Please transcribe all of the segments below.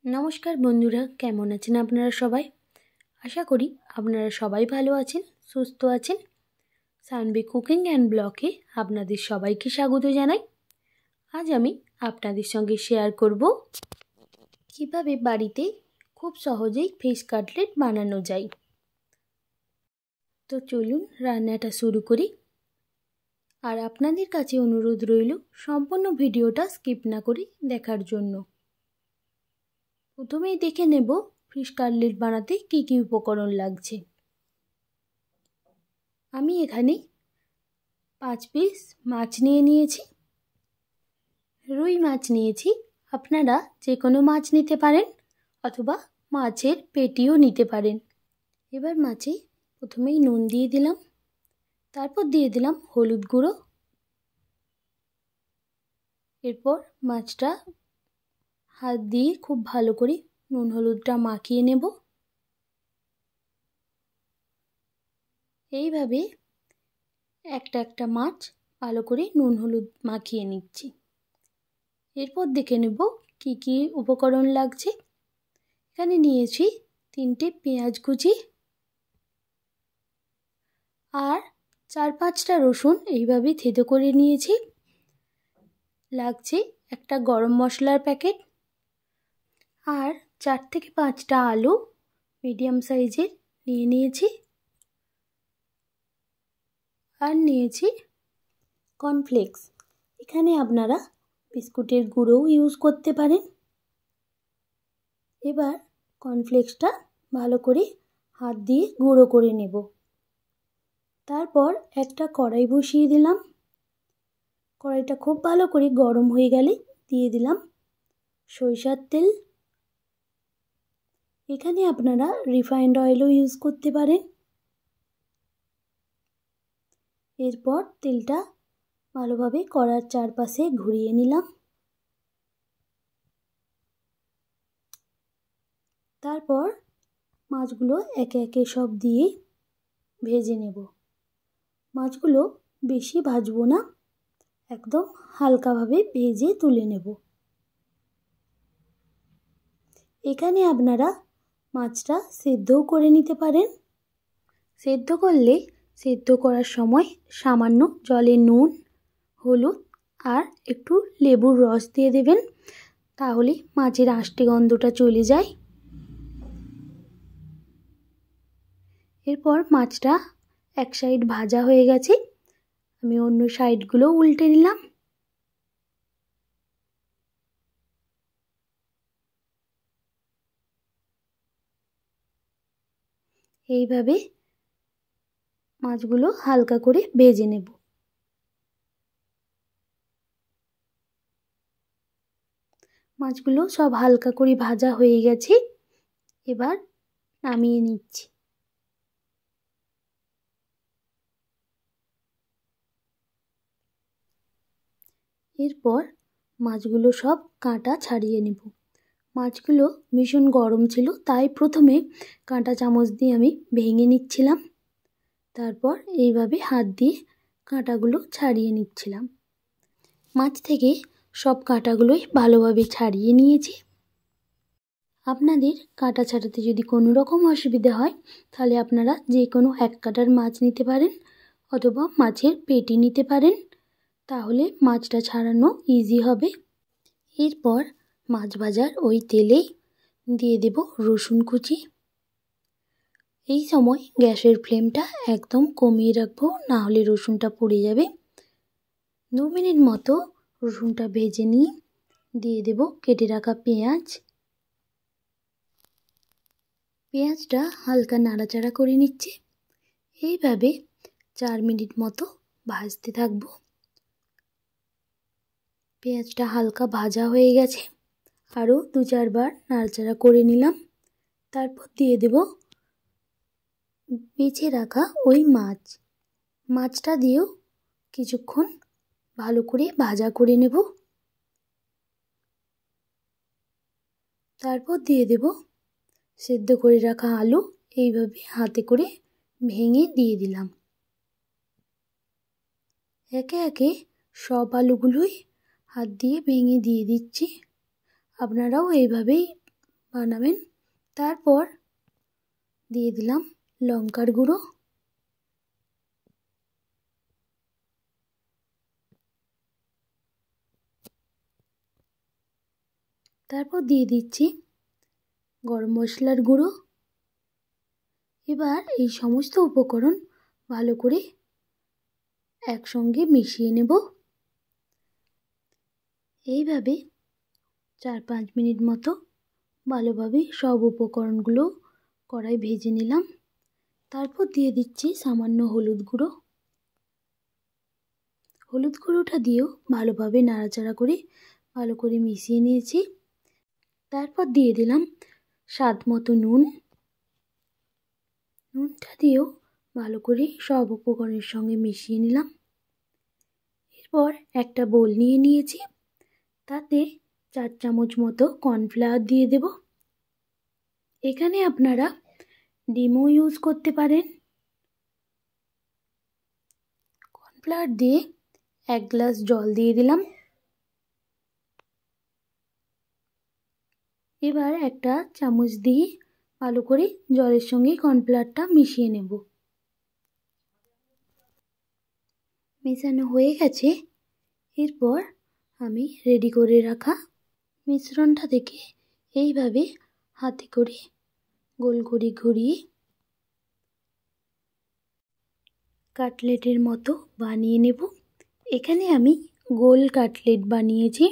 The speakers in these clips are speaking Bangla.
নমস্কার বন্ধুরা, কেমন আছেন আপনারা সবাই? আশা করি আপনারা সবাই ভালো আছেন, সুস্থ আছেন। সানভি কুকিং অ্যান্ড ব্লগে আপনাদের সবাইকে স্বাগত জানাই। আজ আমি আপনাদের সঙ্গে শেয়ার করব কিভাবে বাড়িতে খুব সহজেই ফিশ কাটলেট বানানো যায়। তো চলুন রান্নাটা শুরু করি। আর আপনাদের কাছে অনুরোধ রইল সম্পূর্ণ ভিডিওটা স্কিপ না করে দেখার জন্য। প্রথমেই দেখে নেব ফিশ কাটলেট বানাতে কী কী উপকরণ লাগছে। আমি এখানে 5 পিস মাছ নিয়ে নিয়েছি। রুই মাছ নিয়েছি, আপনারা যে কোনো মাছ নিতে পারেন অথবা মাছের পেটিও নিতে পারেন। এবার মাছে প্রথমেই নুন দিয়ে দিলাম, তারপর দিয়ে দিলাম হলুদ গুঁড়ো। এরপর মাছটা হাত দিয়ে খুব ভালো করে নুন হলুদটা মাখিয়ে নেব। এইভাবে একটা একটা মাছ ভালো করে নুন হলুদ মাখিয়ে নিচ্ছি। এরপর দেখে নেব কি কি উপকরণ লাগছে। এখানে নিয়েছি 3টে পেঁয়াজ কুচি আর 4-5টা রসুন এইভাবে থেঁতো করে নিয়েছি। লাগছে একটা গরম মশলার প্যাকেট আর 4 থেকে 5টা আলু মিডিয়াম সাইজের নিয়ে নিয়েছি। আর নিয়েছি কর্নফ্লেক্স। এখানে আপনারা বিস্কুটের গুঁড়োও ইউজ করতে পারেন। এবার কর্নফ্লেক্সটা ভালো করে হাত দিয়ে গুঁড়ো করে নেব। তারপর একটা কড়াই বসিয়ে দিলাম। কড়াইটা খুব ভালো করে গরম হয়ে গেলে দিয়ে দিলাম সরিষার তেল। এখানে আপনারা রিফাইন্ড অয়েলও ইউজ করতে পারেন। এরপর তেলটা ভালোভাবে কড়ার চারপাশে ঘুরিয়ে নিলাম। তারপর মাছগুলো একে একে সব দিয়ে ভেজে নেব। মাছগুলো বেশি ভাজবো না, একদম হালকাভাবে ভেজে তুলে নেব। এখানে আপনারা মাছটা সেদ্ধও করে নিতে পারেন। সেদ্ধ করলে সেদ্ধ করার সময় সামান্য জলে নুন, হলুদ আর একটু লেবুর রস দিয়ে দেবেন, তাহলে মাছের আষ্টে গন্ধটা চলে যায়। এরপর মাছটা এক সাইড ভাজা হয়ে গেছে, আমি অন্য সাইডগুলো উল্টে নিলাম। এইভাবে মাছগুলো হালকা করে ভেজে নেব। মাছগুলো সব হালকা করে ভাজা হয়ে গেছে, এবার নামিয়ে নিচ্ছি। এরপর মাছগুলো সব কাঁটা ছাড়িয়ে নেব। মাছগুলো ভীষণ গরম ছিল, তাই প্রথমে কাঁটা চামচ দিয়ে আমি ভেঙে নিচ্ছিলাম। তারপর এইভাবে হাত দিয়ে কাঁটাগুলো ছাড়িয়ে নিচ্ছিলাম। মাছ থেকে সব কাঁটাগুলোই ভালোভাবে ছাড়িয়ে নিয়েছি। আপনাদের কাঁটা ছাড়াতে যদি কোনো রকম অসুবিধা হয়, তাহলে আপনারা যে কোনো এক কাঁটার মাছ নিতে পারেন অথবা মাছের পেটি নিতে পারেন, তাহলে মাছটা ছাড়ানো ইজি হবে। এরপর মাছ ভাজার ওই তেলেই দিয়ে দেব রসুন কুচি। এই সময় গ্যাসের ফ্লেমটা একদম কমিয়ে রাখবো, না হলে রসুনটা পুড়ে যাবে। 2 মিনিট মতো রসুনটা ভেজে নিয়ে দিয়ে দেব কেটে রাখা পেঁয়াজ। পেঁয়াজটা হালকা নাড়াচাড়া করে নিচ্ছি। এইভাবে 4 মিনিট মতো ভাজতে থাকবো। পেঁয়াজটা হালকা ভাজা হয়ে গেছে, আরও 2-4 বার নাড়াচাড়া করে নিলাম। তারপর দিয়ে দেব বেছে রাখা ওই মাছটা দিয়েও কিছুক্ষণ ভালো করে ভাজা করে নেব। তারপর দিয়ে দেব সেদ্ধ করে রাখা আলু, এইভাবে হাতে করে ভেঙে দিয়ে দিলাম। একে একে সব আলুগুলোই হাত দিয়ে ভেঙে দিয়ে দিচ্ছি। আপনারাও এইভাবেই বানাবেন। তারপর দিয়ে দিলাম লঙ্কার গুঁড়ো, তারপর দিয়ে দিচ্ছি গরম মশলার গুঁড়ো। এবার এই সমস্ত উপকরণ ভালো করে একসঙ্গে মিশিয়ে নেব। এইভাবে 4-5 মিনিট মতো ভালোভাবে সব উপকরণগুলো কড়াই ভেজে নিলাম। তারপর দিয়ে দিচ্ছি সামান্য হলুদ গুঁড়ো। হলুদ গুঁড়োটা দিয়েও ভালোভাবে নাড়াচাড়া করে ভালো করে মিশিয়ে নিয়েছি। তারপর দিয়ে দিলাম স্বাদ মতো নুন। নুনটা দিয়েও ভালো করে সব উপকরণের সঙ্গে মিশিয়ে নিলাম। এরপর একটা বোল নিয়ে নিয়েছি, তাতে 4 চামচ মতো কর্নফ্লাওয়ার দিয়ে দেব। এখানে আপনারা ডিমও ইউজ করতে পারেন। কর্নফ্লাওয়ার দিয়ে 1 গ্লাস জল দিয়ে দিলাম। এবার একটা চামচ দিয়ে ভালো করে জলের সঙ্গে কর্নফ্লাওয়ারটা মিশিয়ে নেব। মেশানো হয়ে গেছে। এরপর আমি রেডি করে রাখা মিশ্রণটা থেকে এইভাবে হাতে করে গোল করে ঘুরিয়ে কাটলেটের মতো বানিয়ে নেব। এখানে আমি গোল কাটলেট বানিয়েছি,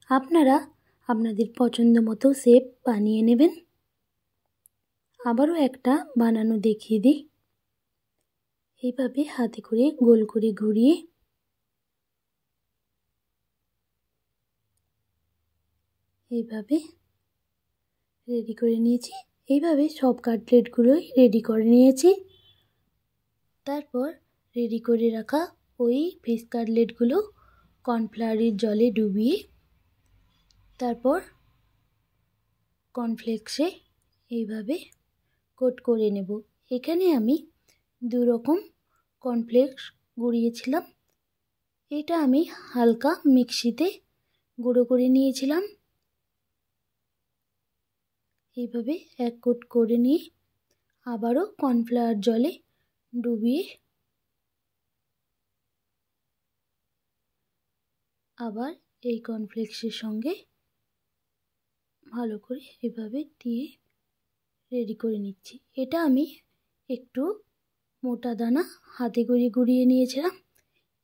আপনারা আপনাদের পছন্দ মতো শেপ বানিয়ে নেবেন। আবারও একটা বানানো দেখিয়ে দিই। এইভাবে হাতে করে গোল করে ঘুরিয়ে এইভাবে রেডি করে নিয়েছি। এইভাবে সব কাটলেটগুলোই রেডি করে নিয়েছি। তারপর রেডি করে রাখা ওই ফিশ কাটলেটগুলো কর্নফ্লাওয়ারের জলে ডুবিয়ে তারপর কর্নফ্লেক্সে এইভাবে কোট করে নেব। এখানে আমি 2 রকম কর্নফ্লেক্স গুঁড়িয়েছিলাম। এটা আমি হালকা মিক্সিতে গুঁড়ো করে নিয়েছিলাম। এইভাবে এক কোট করে নিয়ে আবারও কর্নফ্লাওয়ার জলে ডুবিয়ে আবার এই কর্নফ্লেক্সের সঙ্গে ভালো করে এভাবে দিয়ে রেডি করে নিচ্ছি। এটা আমি একটু মোটা দানা হাতে করে গুঁড়িয়ে নিয়েছিলাম।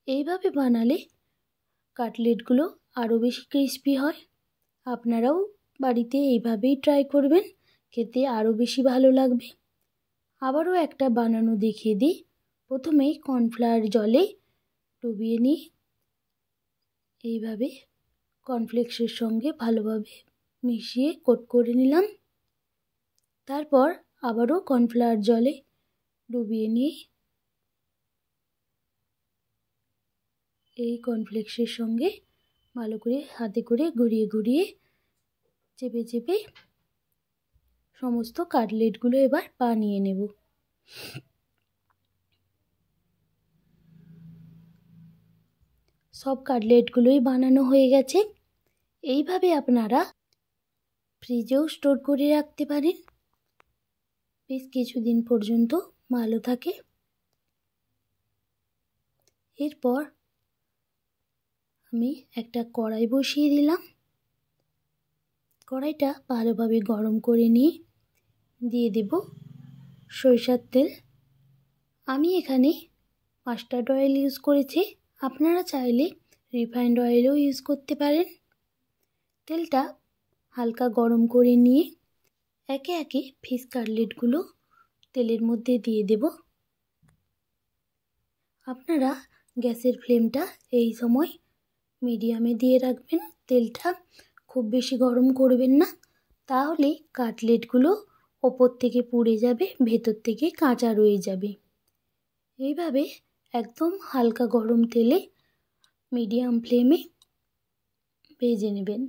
এইভাবে বানালে কাটলেটগুলো আরও বেশি ক্রিস্পি হয়। আপনারাও বাড়িতে এইভাবেই ট্রাই করবেন, খেতে আরও বেশি ভালো লাগবে। আবারও একটা বানানো দেখিয়ে দিই। প্রথমেই কর্নফ্লাওয়ার জলে ডুবিয়ে নিই, এইভাবে কর্নফ্লেক্সের সঙ্গে ভালোভাবে মিশিয়ে কোট করে নিলাম। তারপর আবারও কর্নফ্লাওয়ার জলে ডুবিয়ে নিয়ে এই কর্নফ্লেক্সের সঙ্গে ভালো করে হাতে করে ঘুরিয়ে ঘুরিয়ে চেপে চেপে সমস্ত কাটলেটগুলো এবার বানিয়ে নেব। সব কাটলেটগুলোই বানানো হয়ে গেছে। এইভাবে আপনারা ফ্রিজেও স্টোর করে রাখতে পারেন, বেশ কিছুদিন পর্যন্ত ভালো থাকে। এরপর আমি একটা কড়াই বসিয়ে দিলাম। কড়াইটা ভালোভাবে গরম করে নিয়ে দিয়ে দেব সরিষার তেল। আমি এখানে মাস্টার্ড অয়েল ইউজ করেছি, আপনারা চাইলে রিফাইন্ড অয়েলও ইউজ করতে পারেন। তেলটা হালকা গরম করে নিয়ে একে একে ফিশ কাটলেটগুলো তেলের মধ্যে দিয়ে দেব। আপনারা গ্যাসের ফ্লেমটা এই সময় মিডিয়ামে দিয়ে রাখবেন। তেলটা খুব বেশি গরম করবেন না, তাহলে কাটলেটগুলো ওপর থেকে পুড়ে যাবে, ভেতর থেকে কাঁচা রয়ে যাবে। এইভাবে একদম হালকা গরম তেলে মিডিয়াম ফ্লেমে ভেজে নেবেন।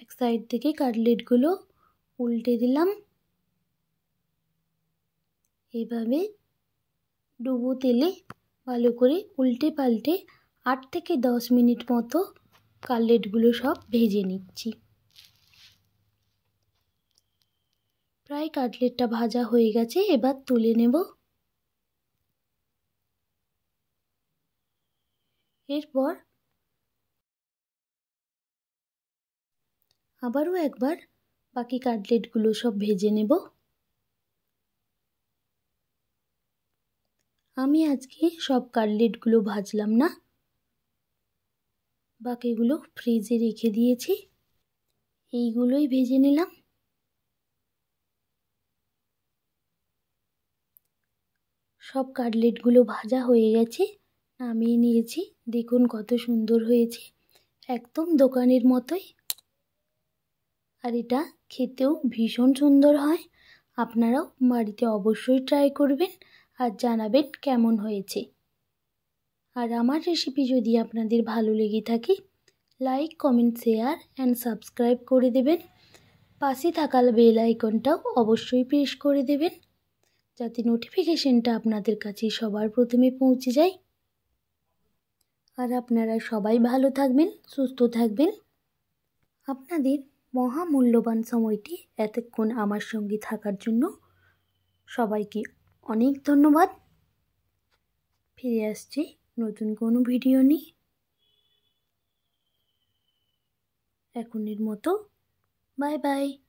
এক সাইড থেকে কাটলেটগুলো উল্টে দিলাম। এইভাবে ডুবো তেলে ভালো করে উল্টে পাল্টে 8 থেকে 10 মিনিট মতো কাটলেটগুলো সব ভেজে নিচ্ছি। প্রায় কাটলেটটা ভাজা হয়ে গেছে, এবার তুলে নেব। এরপর আবারও একবার বাকি কাটলেটগুলো সব ভেজে নেব। আমি আজকে সব কাটলেটগুলো ভাজলাম না, বাকিগুলো ফ্রিজে রেখে দিয়েছি, এইগুলোই ভেজে নিলাম। সব কাটলেটগুলো ভাজা হয়ে গেছে, নামিয়ে নিয়েছি। দেখুন কত সুন্দর হয়েছে, একদম দোকানের মতোই। আর এটা খেতেও ভীষণ সুন্দর হয়। আপনারাও বাড়িতে অবশ্যই ট্রাই করবেন আর জানাবেন কেমন হয়েছে। আর আমার রেসিপি যদি আপনাদের ভালো লেগে থাকে, like, comment, share and subscribe করে দেবেন। পাশে থাকা বেল আইকনটাও অবশ্যই প্রেস করে দেবেন, যাতে নোটিফিকেশনটা আপনাদের কাছে সবার প্রথমে পৌঁছে যায়। আর আপনারা সবাই ভালো থাকবেন, সুস্থ থাকবেন। আপনাদের মহামূল্যবান সময়টি এতক্ষণ আমার সঙ্গে থাকার জন্য সবাইকে অনেক ধন্যবাদ। ফিরে আসছি নতুন কোনো ভিডিও নিয়ে। এখনের মতো বাই বাই।